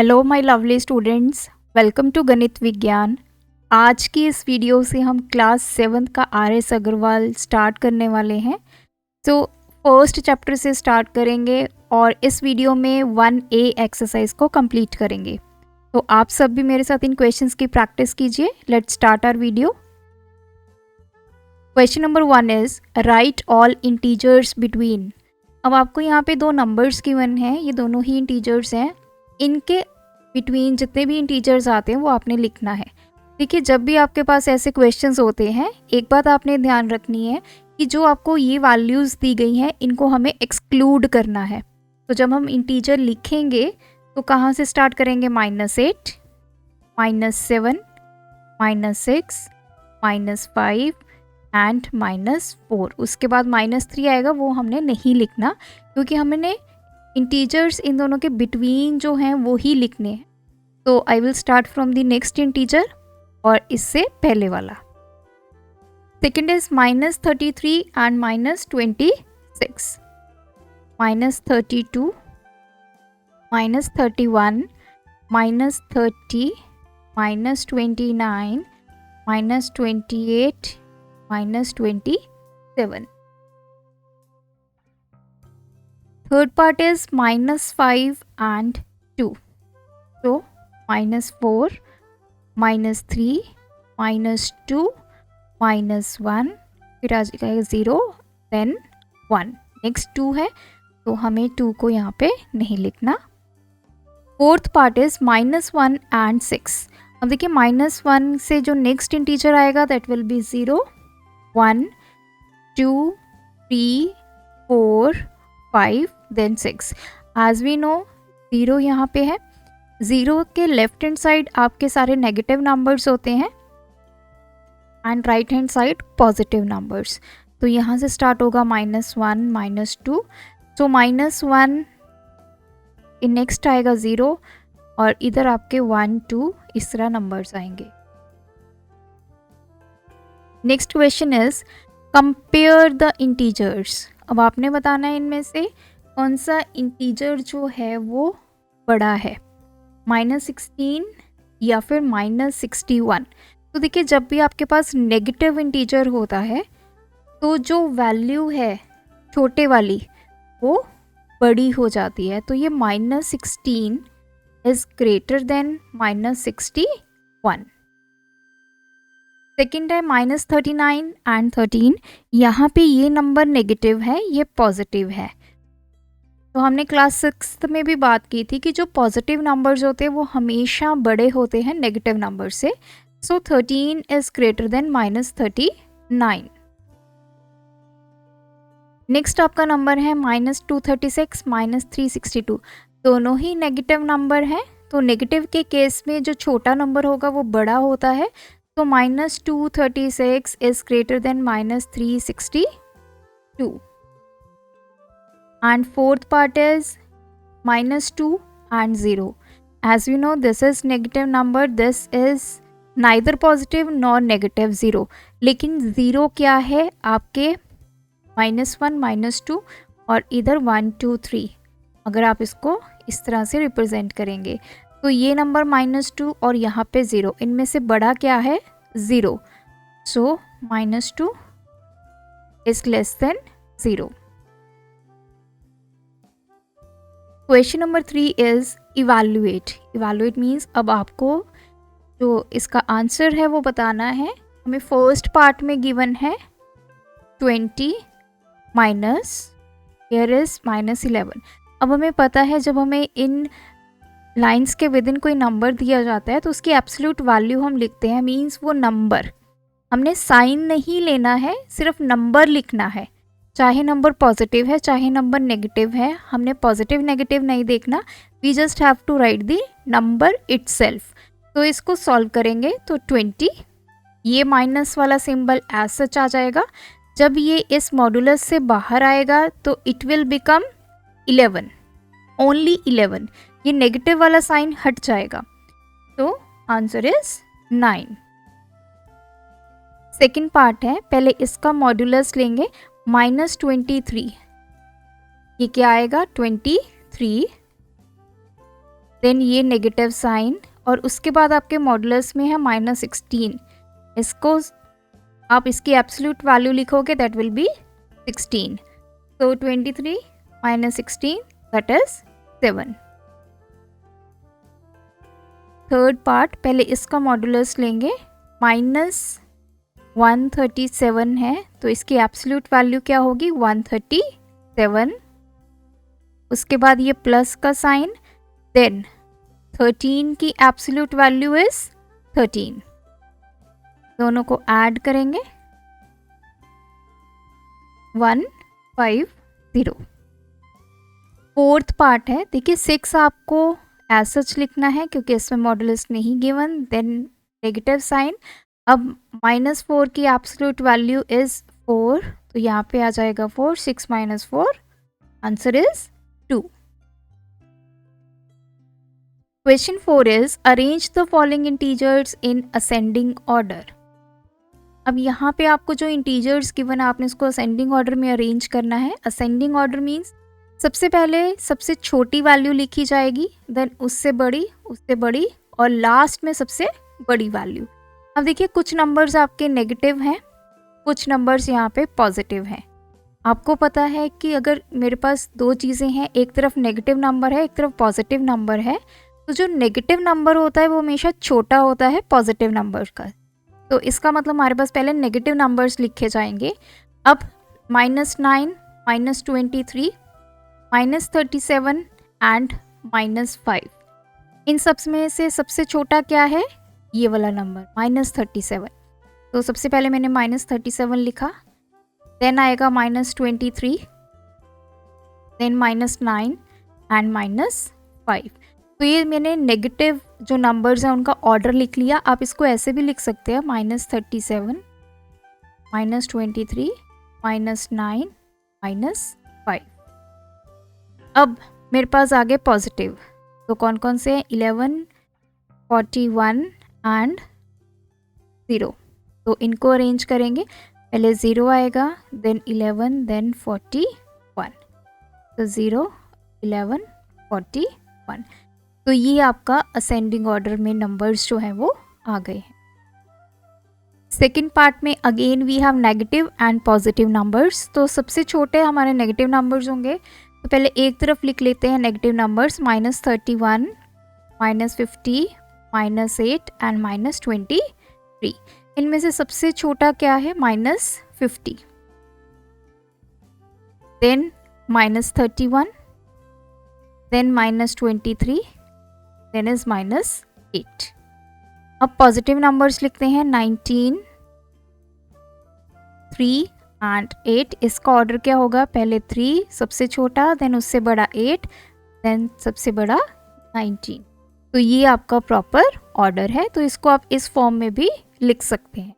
Hello my lovely students, welcome to गणित विज्ञान। आज की इस वीडियो से हम क्लास 7 का आर.एस. अग्रवाल स्टार्ट करने वाले हैं। तो फर्स्ट चैप्टर से स्टार्ट करेंगे और इस वीडियो में 1A एक्सरसाइज को कंप्लीट करेंगे। तो आप सब भी मेरे साथ इन क्वेश्चंस की प्रैक्टिस कीजिए। Let's start our video. Question number 1 is write all integers between. अब आपको यहाँ पे दो नंबर्स गिवन हैं, ये दोनों ही इंटीजर्स हैं। इनके बिटवीन जितने भी इंटीजर्स आते हैं वो आपने लिखना है। देखिए, जब भी आपके पास ऐसे क्वेश्चंस होते हैं, एक बात आपने ध्यान रखनी है कि जो आपको ये वैल्यूज़ दी गई हैं इनको हमें एक्सक्लूड करना है। तो जब हम इंटीजर लिखेंगे तो कहाँ से स्टार्ट करेंगे? -8, -7, -6, -5 एंड -4। उसके बाद -3 आएगा, वो हमने नहीं लिखना क्योंकि हमने इंटीजर्स इन दोनों के बिटवीन जो हैं वो ही लिखने हैं। तो I will start from the next integer और इससे पहले वाला। Second is -33 and -26, -32, -31, -30, -29, -28, -27. Third part is -5 and 2. So -4, -3, -2, -1, फिर आ जाएगा 0, then 1। नेक्स्ट 2 है तो हमें 2 को यहाँ पे नहीं लिखना। Fourth part is -1 and 6। अब देखिए, -1 से जो नेक्स्ट इंटीजर आएगा that will be 0, 1, 2, 3, 4, 5, then 6। As we know 0 यहाँ पे है। 0 के लेफ्ट हैंड साइड आपके सारे नेगेटिव नंबर्स होते हैं and right hand side positive numbers. तो यहाँ से स्टार्ट होगा -1, -2। सो -1 नेक्स्ट आएगा 0 और इधर आपके 1, 2 इस तरह नंबर्स आएंगे। Next question is compare the integers. अब आपने बताना है इनमें से कौन सा इंटीजर जो है वो बड़ा है, -16 या फिर -61। तो देखिए, जब भी आपके पास नेगेटिव इंटीजर होता है तो जो वैल्यू है छोटे वाली वो बड़ी हो जाती है। तो ये -16 इज ग्रेटर देन -61। सेकेंड है -39 एंड 13। यहाँ पे ये नंबर नेगेटिव है, ये पॉजिटिव है। तो हमने क्लास 6 में भी बात की थी कि जो पॉजिटिव नंबर्स होते हैं वो हमेशा बड़े होते हैं नेगेटिव नंबर से। सो 13 इज ग्रेटर देन -39। नेक्स्ट आपका नंबर है -236, -362। दोनों ही नेगेटिव नंबर हैं। तो नेगेटिव के केस में जो छोटा नंबर होगा वो बड़ा होता है। तो -236 is greater then -362। And fourth part is -2 and 0. As you know, this is negative number. This is neither positive nor negative 0. लेकिन 0 क्या है आपके -1, -2 और इधर 1, 2, 3। अगर आप इसको इस तरह से रिप्रेजेंट करेंगे तो ये नंबर -2 और यहाँ पे 0, इनमें से बड़ा क्या है? 0। सो -2 is less than 0। Question number 3 is evaluate. Evaluate means अब आपको जो इसका आंसर है वो बताना है। हमें फर्स्ट पार्ट में गिवन है 20 माइनस, हियर इज -11। अब हमें पता है जब हमें इन लाइंस के विद इन कोई नंबर दिया जाता है तो उसकी एब्सोल्यूट वैल्यू हम लिखते हैं। मीन्स वो नंबर, हमने साइन नहीं लेना है, सिर्फ नंबर लिखना है। चाहे नंबर पॉजिटिव है चाहे नंबर नेगेटिव है, हमने पॉजिटिव नेगेटिव नहीं देखना। We just have to write the number itself. तो इसको सॉल्व करेंगे तो 20, ये माइनस वाला सिंबल एज सच आ जाएगा। जब ये इस मॉडुलस से बाहर आएगा तो इट विल बिकम 11, ओनली 11। ये नेगेटिव वाला साइन हट जाएगा। तो आंसर इज 9। सेकेंड पार्ट है, पहले इसका मॉडुलस लेंगे -23। ये क्या आएगा? 23 देन ये नेगेटिव साइन, और उसके बाद आपके मॉडुलस में है -16। इसको आप इसकी एब्सोल्यूट वैल्यू लिखोगे, दैट विल बी 16। तो 23 - 16 दैट इज 7। थर्ड पार्ट, पहले इसका मॉडुलस लेंगे, -137 है तो इसकी एब्सोल्यूट वैल्यू क्या होगी, 137। उसके बाद ये प्लस का साइन, देन 13 की एब्सोल्यूट वैल्यू इज 13। दोनों को ऐड करेंगे, 150। फोर्थ पार्ट है, देखिए 6 आपको एज सच लिखना है क्योंकि इसमें मॉडुलस नहीं गिवन, देन नेगेटिव साइन। अब -4 की एब्सोल्यूट वैल्यू इज 4, तो यहाँ पे आ जाएगा 4, 6 - 4, answer is 2। Question 4 is arrange the following integers in ascending order। अब यहाँ पे आपको जो इंटीजर्स गिवन है आपने इसको असेंडिंग ऑर्डर में अरेंज करना है। असेंडिंग ऑर्डर मीन्स सबसे पहले सबसे छोटी वैल्यू लिखी जाएगी, देन उससे बड़ी और लास्ट में सबसे बड़ी वैल्यू। अब देखिए कुछ नंबर्स आपके नेगेटिव हैं, कुछ नंबर्स यहाँ पे पॉजिटिव हैं। आपको पता है कि अगर मेरे पास दो चीज़ें हैं, एक तरफ नेगेटिव नंबर है, एक तरफ पॉजिटिव नंबर है, तो जो नेगेटिव नंबर होता है वो हमेशा छोटा होता है पॉजिटिव नंबर का। तो इसका मतलब हमारे पास पहले नेगेटिव नंबर्स लिखे जाएंगे। अब -9, -23, -37 एंड -5, इन सब में से सबसे छोटा क्या है, ये वाला नंबर -37। तो सबसे पहले मैंने -37 लिखा, देन आएगा -23, देन -9 एंड -5। तो ये मैंने नेगेटिव जो नंबर्स हैं उनका ऑर्डर लिख लिया। आप इसको ऐसे भी लिख सकते हैं, -37, -23, -9, -5। अब मेरे पास आ गए पॉजिटिव, तो कौन कौन से हैं, 11, 41 एंड 0। तो इनको अरेंज करेंगे, पहले 0 आएगा, देन 11, देन 41। तो 0, 11, 41। तो ये आपका असेंडिंग ऑर्डर में नंबर्स जो हैं वो आ गए हैं। सेकेंड पार्ट में again we have negative and positive numbers. तो सबसे छोटे हमारे नेगेटिव नंबर्स होंगे, तो पहले एक तरफ लिख लेते हैं नेगेटिव नंबर्स, -31, -50, -8 एंड -23। इनमें से सबसे छोटा क्या है, -50, देन -31, देन -23, देन इज -8। अब पॉजिटिव नंबर्स लिखते हैं, 19, 3 एंड 8। इसका ऑर्डर क्या होगा, पहले 3 सबसे छोटा, देन उससे बड़ा 8, देन सबसे बड़ा 19। तो ये आपका प्रॉपर ऑर्डर है, तो इसको आप इस फॉर्म में भी लिख सकते हैं।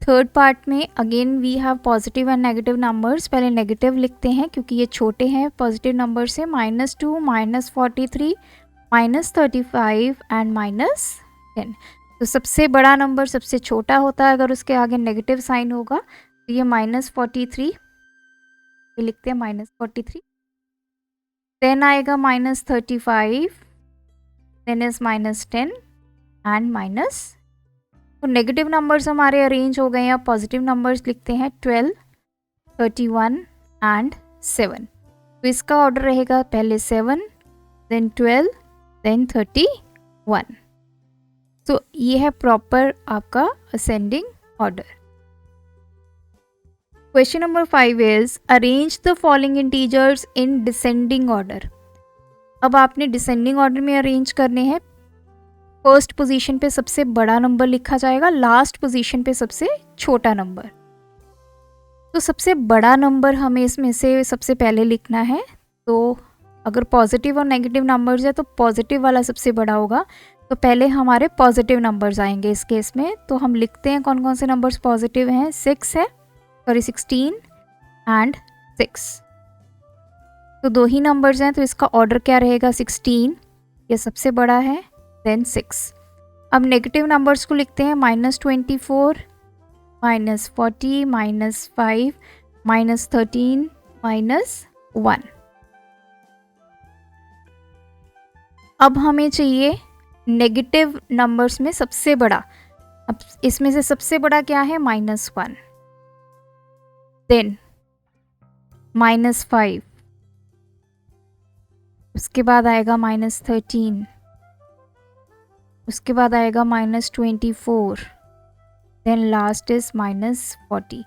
थर्ड पार्ट में again we have positive and negative numbers. पहले नेगेटिव लिखते हैं क्योंकि ये छोटे हैं पॉजिटिव नंबर से, -2, -43, -35 एंड -10। तो सबसे बड़ा नंबर सबसे छोटा होता है, अगर उसके आगे नेगेटिव साइन होगा तो ये -43, ये लिखते हैं -43, देन आएगा -35, देन इज -10 एंड -। तो नेगेटिव नंबर्स हमारे अरेंज हो गए हैं। अब पॉजिटिव नंबर्स लिखते हैं, 12, 31 एंड 7। तो इसका ऑर्डर रहेगा पहले 7, देन 12, देन 31। तो ये है प्रॉपर आपका ascending order. Question number 5 is arrange the following integers in descending order. अब आपने डिसेंडिंग ऑर्डर में अरेंज करने हैं। फर्स्ट पोजीशन पे सबसे बड़ा नंबर लिखा जाएगा, लास्ट पोजीशन पे सबसे छोटा नंबर। तो सबसे बड़ा नंबर हमें इसमें से सबसे पहले लिखना है। तो अगर पॉजिटिव और नेगेटिव नंबर्स है तो पॉजिटिव वाला सबसे बड़ा होगा, तो पहले हमारे पॉजिटिव नंबर्स आएंगे इस केस में। तो हम लिखते हैं कौन कौन से नंबर्स पॉजिटिव हैं, 16 एंड 6। तो दो ही नंबर्स हैं, तो इसका ऑर्डर क्या रहेगा, 16 ये सबसे बड़ा है, देन 6। अब नेगेटिव नंबर्स को लिखते हैं, -24, -40, -5, -13, -1। अब हमें चाहिए नेगेटिव नंबर्स में सबसे बड़ा। अब इसमें से सबसे बड़ा क्या है? -1, देन -5, उसके बाद आएगा -13, उसके बाद आएगा -24, देन लास्ट इज -40।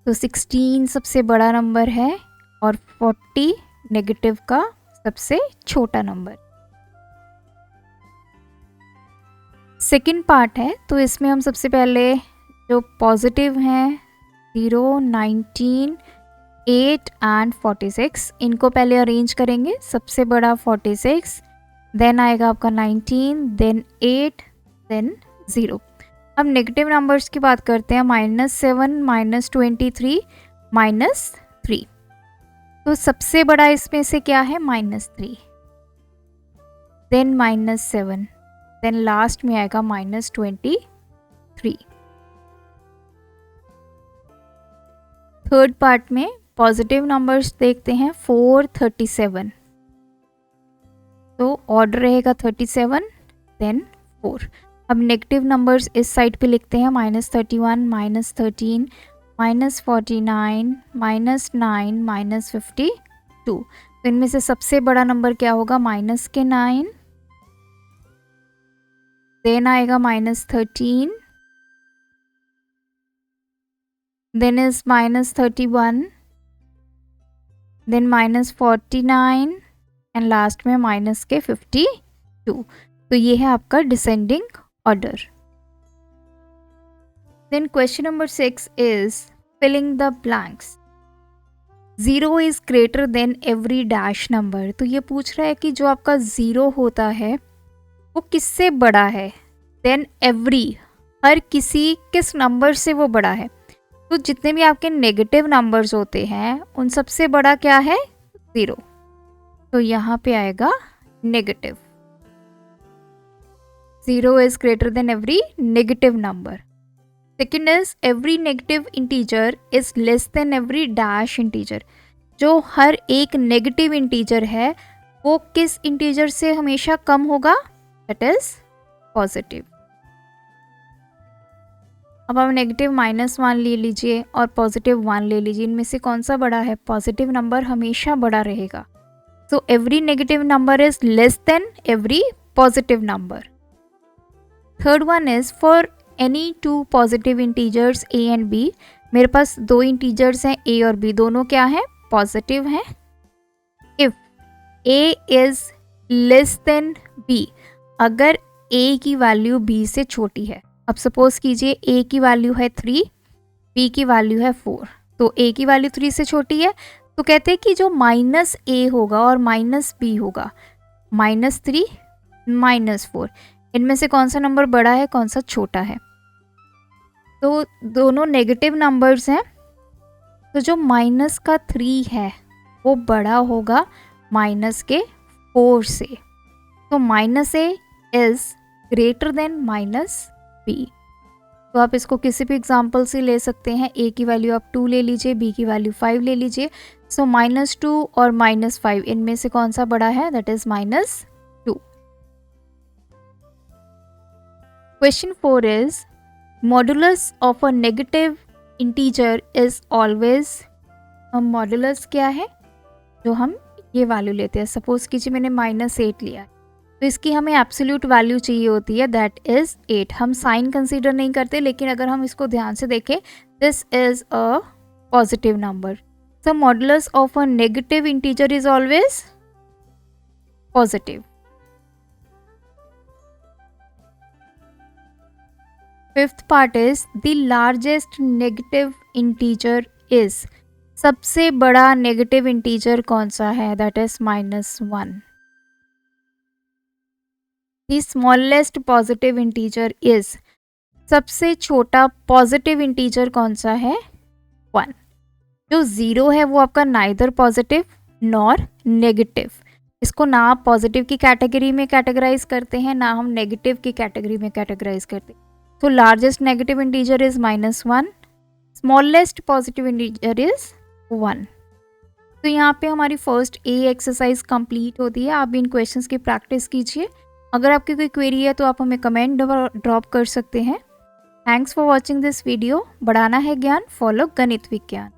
तो 16 सबसे बड़ा नंबर है और 40 नेगेटिव का सबसे छोटा नंबर। सेकंड पार्ट है, तो इसमें हम सबसे पहले जो पॉजिटिव हैं 0, 19, 8 एंड 46, इनको पहले अरेंज करेंगे। सबसे बड़ा 46, देन आएगा आपका 19, देन 8, देन 0। अब नेगेटिव नंबर्स की बात करते हैं। -7, -23, -3। तो सबसे बड़ा इसमें से क्या है? -3, देन -7, देन लास्ट में आएगा -23। थर्ड पार्ट में पॉजिटिव नंबर्स देखते हैं। 4, 37, तो ऑर्डर रहेगा 37, देन 4। अब नेगेटिव नंबर्स इस साइड पे लिखते हैं। -31, -13, -49, -9, -52। तो इनमें से सबसे बड़ा नंबर क्या होगा? -9, देन आएगा -13, then is -31, then -49 and last में -52। तो ये है आपका descending order. Then question number 6 is filling the blanks. 0 is greater than every dash number. तो ये पूछ रहा है कि जो आपका 0 होता है वो किससे बड़ा है? देन एवरी, हर किसी, किस नंबर से वो बड़ा है? तो जितने भी आपके नेगेटिव नंबर्स होते हैं उन सबसे बड़ा क्या है? 0। तो यहाँ पे आएगा negative. 0 is greater than every negative number. Second is every negative integer is less than every dash integer. जो हर एक नेगेटिव इंटीजर है वो किस इंटीजर से हमेशा कम होगा? That is positive. अब आप नेगेटिव -1 ले लीजिए और पॉजिटिव 1 ले लीजिए। इनमें से कौन सा बड़ा है? पॉजिटिव नंबर हमेशा बड़ा रहेगा। So every negative number is less than every positive number. Third one is for any 2 positive integers a and b। मेरे पास 2 इंटीजर्स हैं a और b, दोनों क्या हैं? पॉजिटिव हैं। If a is less than b, अगर a की value b से छोटी है। अब सपोज कीजिए a की वैल्यू है 3, b की वैल्यू है 4, तो a की वैल्यू 3 से छोटी है, तो कहते हैं कि जो -a होगा और -b होगा, -3, -4, इनमें से कौन सा नंबर बड़ा है, कौन सा छोटा है? तो दोनों नेगेटिव नंबर्स हैं, तो जो -3 है वो बड़ा होगा -4 से। तो -a is greater then -b। तो आप इसको किसी भी एग्जाम्पल से ले सकते हैं। a की वैल्यू आप 2 ले लीजिए, b की वैल्यू 5 ले लीजिए। सो -2 और -5, इनमें से कौन सा बड़ा है? That is -2। Question 4 is modulus of a negative integer is always. Modulus क्या है? जो हम ये वैल्यू लेते हैं। सपोज कीजिए मैंने -8 लिया, तो इसकी हमें एब्सोल्यूट वैल्यू चाहिए होती है, दैट इज 8। हम साइन कंसीडर नहीं करते, लेकिन अगर हम इसको ध्यान से देखें, this is a positive number. So modulus of a negative integer is always positive. Fifth part is the largest negative integer is. सबसे बड़ा नेगेटिव इंटीजर कौन सा है? That is -1। The smallest positive integer is. सबसे छोटा positive integer कौन सा है? 1। जो 0 है वो आपका नाइदर पॉजिटिव नॉर नेगेटिव। इसको ना आप पॉजिटिव की कैटेगरी में कैटेगराइज करते हैं, ना हम नेगेटिव की कैटेगरी में कैटेगराइज करते हैं। तो largest negative integer is -1, smallest positive integer is 1। तो यहाँ पे हमारी फर्स्ट ए एक्सरसाइज कंप्लीट होती है। आप इन क्वेश्चंस की प्रैक्टिस कीजिए। अगर आपकी कोई क्वेरी है तो आप हमें कमेंट ड्रॉप कर सकते हैं। Thanks for watching this video. बढ़ाना है ज्ञान, फॉलो गणित विज्ञान।